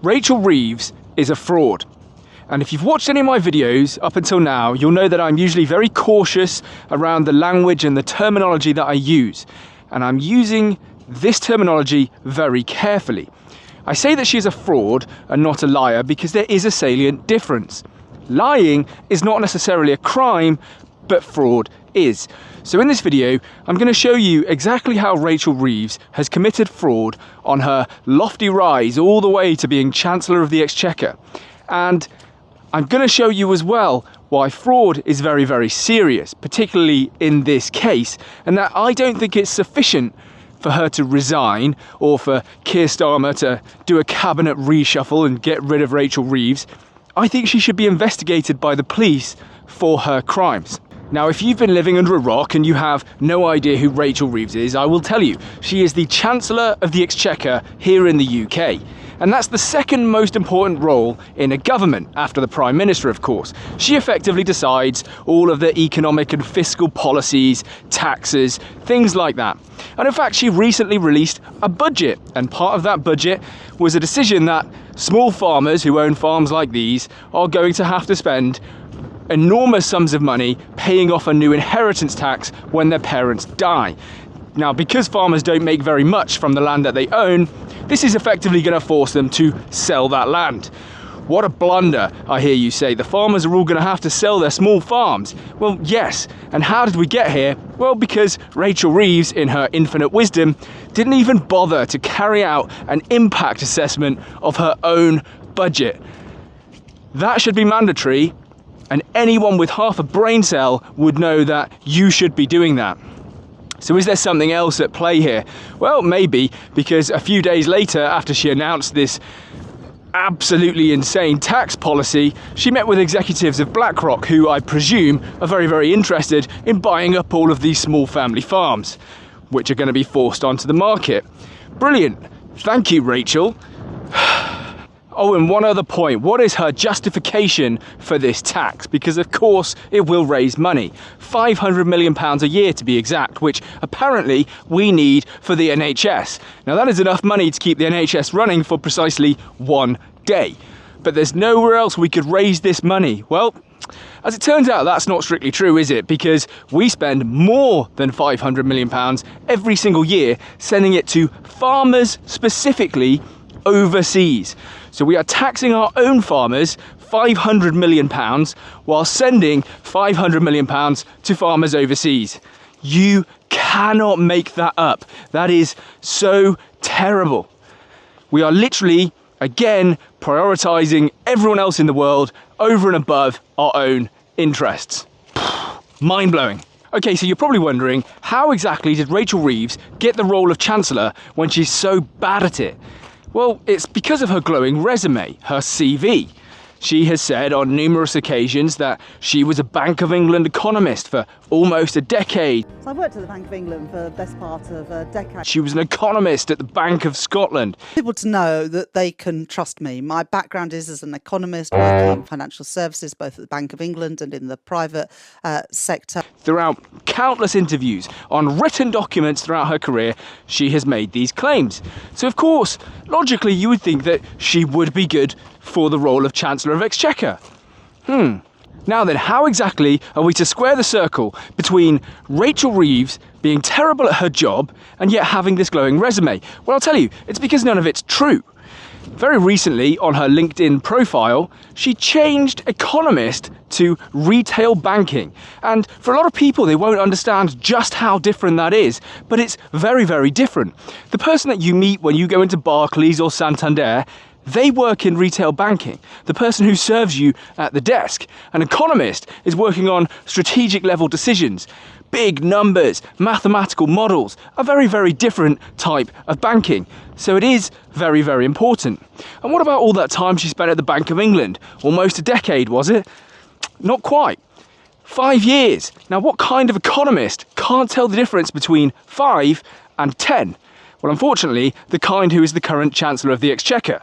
Rachel Reeves is a fraud. And if you've watched any of my videos up until now, you'll know that I'm usually very cautious around the language and the terminology that I use. And I'm using this terminology very carefully. I say that she's a fraud and not a liar because there is a salient difference. Lying is not necessarily a crime, but fraud is. So in this video, I'm going to show you exactly how Rachel Reeves has committed fraud on her lofty rise all the way to being Chancellor of the Exchequer. And I'm going to show you as well why fraud is very, very serious, particularly in this case, and that I don't think it's sufficient for her to resign or for Keir Starmer to do a cabinet reshuffle and get rid of Rachel Reeves. I think she should be investigated by the police for her crimes. Now, if you've been living under a rock and you have no idea who Rachel Reeves is, I will tell you, she is the Chancellor of the Exchequer here in the UK. And that's the second most important role in a government, after the Prime Minister, of course. She effectively decides all of the economic and fiscal policies, taxes, things like that. And in fact, she recently released a budget, and part of that budget was a decision that small farmers who own farms like these are going to have to spend enormous sums of money paying off a new inheritance tax when their parents die. Now, because farmers don't make very much from the land that they own, this is effectively going to force them to sell that land. What a blunder, I hear you say. The farmers are all going to have to sell their small farms. Well, yes. And how did we get here? Well, because Rachel Reeves, in her infinite wisdom, didn't even bother to carry out an impact assessment of her own budget. That should be mandatory, and anyone with half a brain cell would know that you should be doing that. So is there something else at play here? Well, maybe, because a few days later, after she announced this absolutely insane tax policy, she met with executives of BlackRock, who I presume are very, very interested in buying up all of these small family farms, which are going to be forced onto the market. Brilliant. Thank you, Rachel. Oh, and one other point, what is her justification for this tax? Because of course it will raise money. £500 million a year to be exact, which apparently we need for the NHS. Now that is enough money to keep the NHS running for precisely one day. But there's nowhere else we could raise this money. Well, as it turns out, that's not strictly true, is it? Because we spend more than £500 million every single year sending it to farmers specifically overseas. So we are taxing our own farmers £500 million while sending £500 million to farmers overseas. You cannot make that up. That is so terrible. We are literally, again, prioritizing everyone else in the world over and above our own interests. Mind-blowing. Okay, so you're probably wondering, how exactly did Rachel Reeves get the role of Chancellor when she's so bad at it? Well, it's because of her glowing resume, her CV. She has said on numerous occasions that she was a Bank of England economist for almost a decade. So I've worked at the Bank of England for the best part of a decade. She was an economist at the Bank of Scotland. People to know that they can trust me. My background is as an economist working in financial services, both at the Bank of England and in the private sector. Throughout countless interviews on written documents throughout her career, she has made these claims. So of course, logically, you would think that she would be good for the role of Chancellor of Exchequer. Now then, how exactly are we to square the circle between Rachel Reeves being terrible at her job and yet having this glowing resume? Well, I'll tell you, it's because none of it's true. Very recently, on her LinkedIn profile, she changed economist to retail banking. And for a lot of people, they won't understand just how different that is, but it's very, very different. The person that you meet when you go into Barclays or Santander, they work in retail banking. The person who serves you at the desk, an economist, is working on strategic level decisions. Big numbers, mathematical models, a very, very different type of banking. So it is very, very important. And what about all that time she spent at the Bank of England? Almost a decade, was it? Not quite. 5 years. Now, what kind of economist can't tell the difference between 5 and 10? Well, unfortunately, the kind who is the current Chancellor of the Exchequer.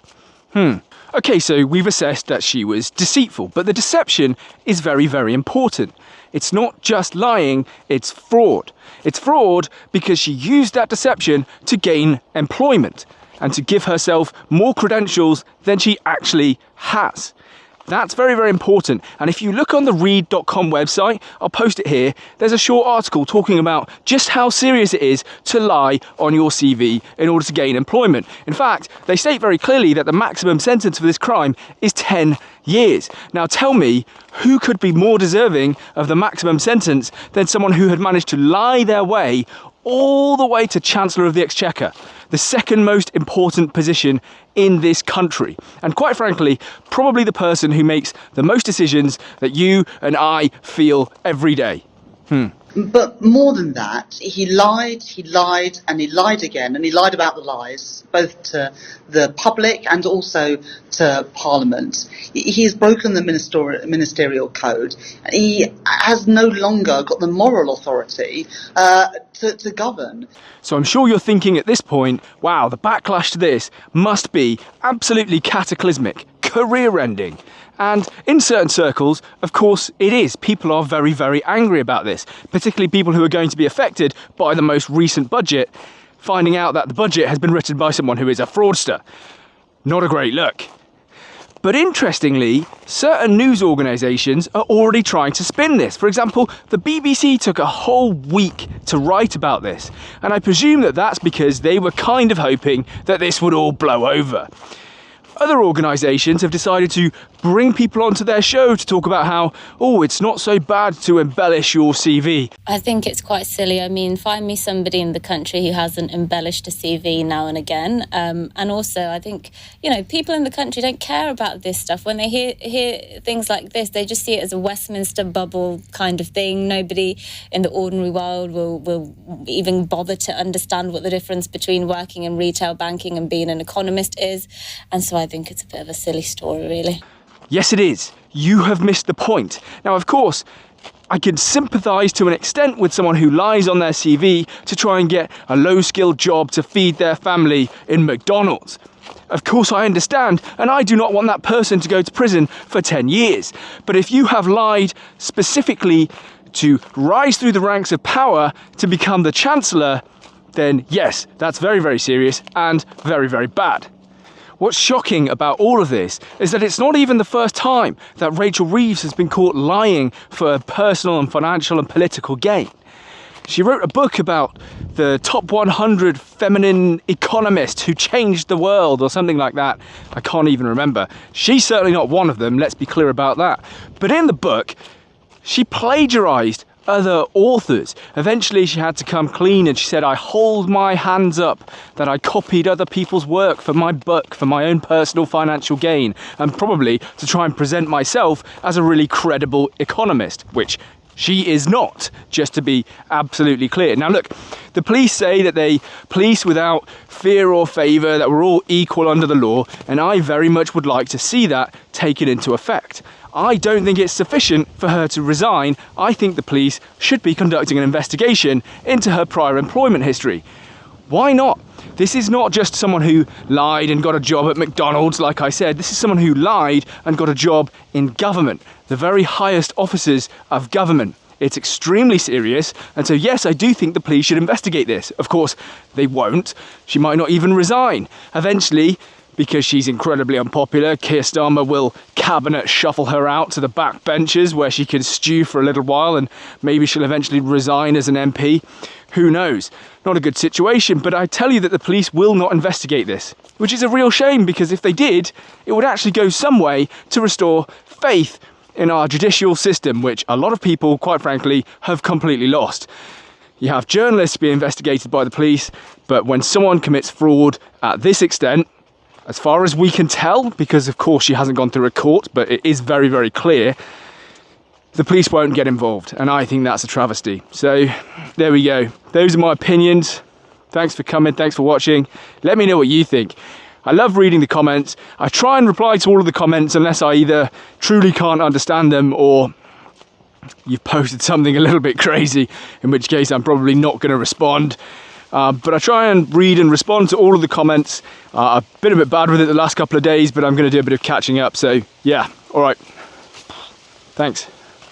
Okay, so we've assessed that she was deceitful, but the deception is very, very important. It's not just lying, it's fraud. It's fraud because she used that deception to gain employment. and to give herself more credentials than she actually has. That's very, very important. And if you look on the read.com website, I'll post it here, there's a short article talking about just how serious it is to lie on your CV in order to gain employment. In fact, they state very clearly that the maximum sentence for this crime is 10 years. Now tell me, who could be more deserving of the maximum sentence than someone who had managed to lie their way all the way to Chancellor of the Exchequer, the second most important position in this country, and quite frankly, probably the person who makes the most decisions that you and I feel every day. But more than that, he lied, and he lied again, and he lied about the lies, both to the public and also to Parliament. He has broken the ministerial code. He has no longer got the moral authority to govern. So I'm sure you're thinking at this point, wow, the backlash to this must be absolutely cataclysmic, career-ending. And in certain circles, of course, it is. People are very, very angry about this, particularly people who are going to be affected by the most recent budget, finding out that the budget has been written by someone who is a fraudster. Not a great look. But interestingly, certain news organisations are already trying to spin this. For example, the BBC took a whole week to write about this, and I presume that that's because they were kind of hoping that this would all blow over. Other organisations have decided to bring people onto their show to talk about how, oh, it's not so bad to embellish your CV. I think it's quite silly. I mean, find me somebody in the country who hasn't embellished a CV now and again. And also, I think, people in the country don't care about this stuff. When they hear things like this, they just see it as a Westminster bubble kind of thing. Nobody in the ordinary world will even bother to understand what the difference between working in retail banking and being an economist is. And so I think it's a bit of a silly story, really. Yes, it is. You have missed the point. Now, of course, I can sympathise to an extent with someone who lies on their CV to try and get a low-skilled job to feed their family in McDonald's. Of course, I understand, and I do not want that person to go to prison for 10 years. But if you have lied specifically to rise through the ranks of power to become the Chancellor, then yes, that's very, very serious and very, very bad. What's shocking about all of this is that it's not even the first time that Rachel Reeves has been caught lying for personal and financial and political gain. She wrote a book about the top 100 feminine economists who changed the world or something like that. I can't even remember. She's certainly not one of them, let's be clear about that. But in the book, she plagiarised other authors. Eventually she had to come clean and she said, I hold my hands up that I copied other people's work for my book, for my own personal financial gain, and probably to try and present myself as a really credible economist, which she is not, just to be absolutely clear. Now look, the police say that they police without fear or favour, that we're all equal under the law, and I very much would like to see that taken into effect. I don't think it's sufficient for her to resign. I think the police should be conducting an investigation into her prior employment history. Why not? This is not just someone who lied and got a job at McDonald's, like I said. This is someone who lied and got a job in government, the very highest offices of government. It's extremely serious, and so yes, I do think the police should investigate this. Of course, they won't. She might not even resign. Eventually, because she's incredibly unpopular, Keir Starmer will cabinet shuffle her out to the back benches where she can stew for a little while, and maybe she'll eventually resign as an MP. Who knows? Not a good situation, but I tell you that the police will not investigate this, which is a real shame, because if they did, it would actually go some way to restore faith in our judicial system, which a lot of people, quite frankly, have completely lost. You have journalists being investigated by the police, but when someone commits fraud at this extent, as far as we can tell, because of course she hasn't gone through a court, but it is very, very clear, the police won't get involved, and I think that's a travesty. So there we go. Those are my opinions. Thanks for coming, thanks for watching. Let me know what you think. I love reading the comments. I try and reply to all of the comments unless I either truly can't understand them or you've posted something a little bit crazy, in which case I'm probably not going to respond. But I try and read and respond to all of the comments. I've been a bit bad with it the last couple of days, but I'm going to do a bit of catching up. So yeah, all right. Thanks.